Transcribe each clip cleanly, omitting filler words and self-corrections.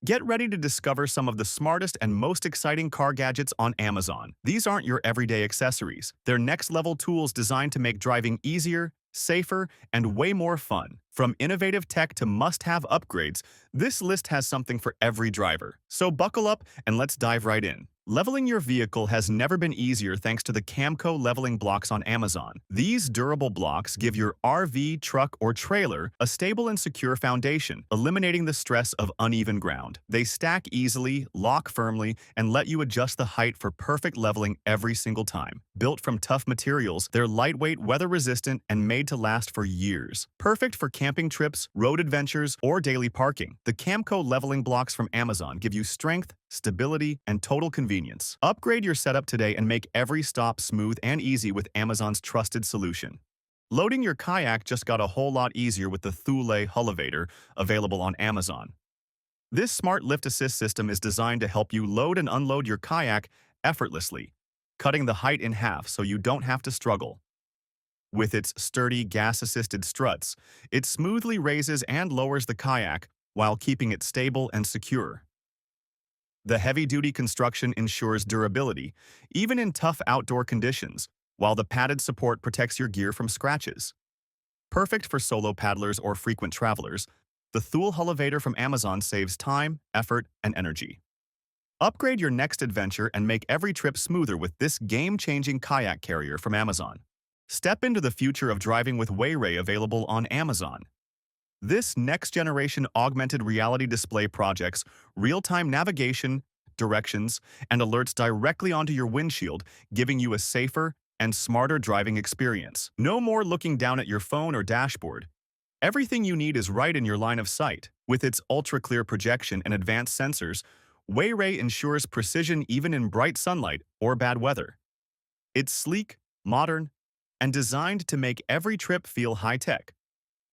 Get ready to discover some of the smartest and most exciting car gadgets on Amazon. These aren't your everyday accessories. They're next-level tools designed to make driving easier, safer, and way more fun. From innovative tech to must-have upgrades, this list has something for every driver. So buckle up and let's dive right in. Leveling your vehicle has never been easier thanks to the Camco leveling blocks on Amazon. These durable blocks give your RV, truck, or trailer a stable and secure foundation, eliminating the stress of uneven ground. They stack easily, lock firmly, and let you adjust the height for perfect leveling every single time. Built from tough materials, they're lightweight, weather-resistant, and made to last for years. Perfect for camping trips, road adventures, or daily parking. The Camco leveling blocks from Amazon give you strength, stability, and total convenience. Upgrade your setup today and make every stop smooth and easy with Amazon's trusted solution. Loading your kayak just got a whole lot easier with the Thule Hullavator, available on Amazon. This smart lift assist system is designed to help you load and unload your kayak effortlessly, cutting the height in half so you don't have to struggle. With its sturdy gas-assisted struts, it smoothly raises and lowers the kayak while keeping it stable and secure. The heavy-duty construction ensures durability, even in tough outdoor conditions, while the padded support protects your gear from scratches. Perfect for solo paddlers or frequent travelers, the Thule Hullavator from Amazon saves time, effort, and energy. Upgrade your next adventure and make every trip smoother with this game-changing kayak carrier from Amazon. Step into the future of driving with WayRay, available on Amazon. This next-generation augmented reality display projects real-time navigation, directions, and alerts directly onto your windshield, giving you a safer and smarter driving experience. No more looking down at your phone or dashboard. Everything you need is right in your line of sight. With its ultra-clear projection and advanced sensors, WayRay ensures precision even in bright sunlight or bad weather. It's sleek, modern, and designed to make every trip feel high-tech.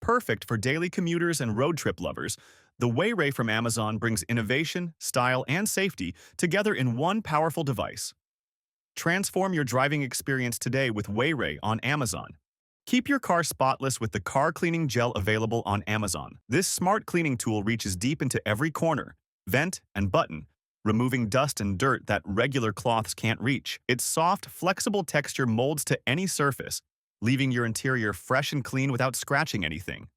Perfect for daily commuters and road trip lovers, the WayRay from Amazon brings innovation, style, and safety together in one powerful device. Transform your driving experience today with WayRay on Amazon. Keep your car spotless with the car cleaning gel available on Amazon. This smart cleaning tool reaches deep into every corner, vent, and button, removing dust and dirt that regular cloths can't reach. Its soft, flexible texture molds to any surface, leaving your interior fresh and clean without scratching anything.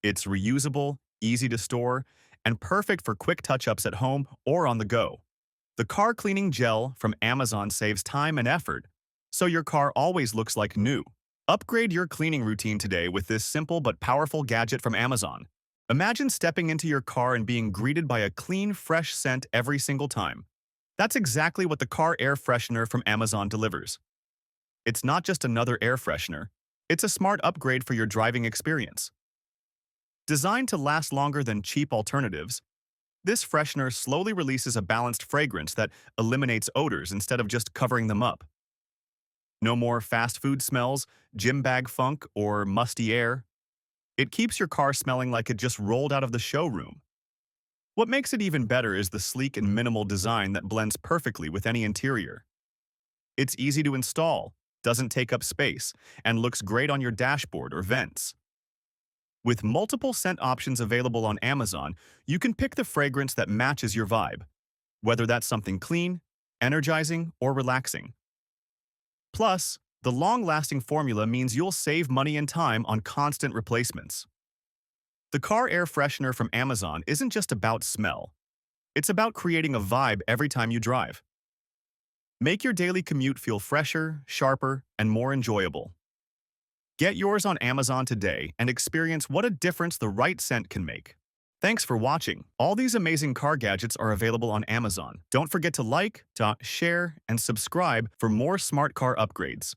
It's reusable, easy to store, and perfect for quick touch-ups at home or on the go. The car cleaning gel from Amazon saves time and effort, so your car always looks like new. Upgrade your cleaning routine today with this simple but powerful gadget from Amazon. Imagine stepping into your car and being greeted by a clean, fresh scent every single time. That's exactly what the car air freshener from Amazon delivers. It's not just another air freshener, it's a smart upgrade for your driving experience. Designed to last longer than cheap alternatives, this freshener slowly releases a balanced fragrance that eliminates odors instead of just covering them up. No more fast food smells, gym bag funk, or musty air. It keeps your car smelling like it just rolled out of the showroom. What makes it even better is the sleek and minimal design that blends perfectly with any interior. It's easy to install, doesn't take up space, and looks great on your dashboard or vents. With multiple scent options available on Amazon, you can pick the fragrance that matches your vibe, whether that's something clean, energizing, or relaxing. Plus, the long-lasting formula means you'll save money and time on constant replacements. The car air freshener from Amazon isn't just about smell. It's about creating a vibe every time you drive. Make your daily commute feel fresher, sharper, and more enjoyable. Get yours on Amazon today and experience what a difference the right scent can make. Thanks for watching. All these amazing car gadgets are available on Amazon. Don't forget to like, share, and subscribe for more smart car upgrades.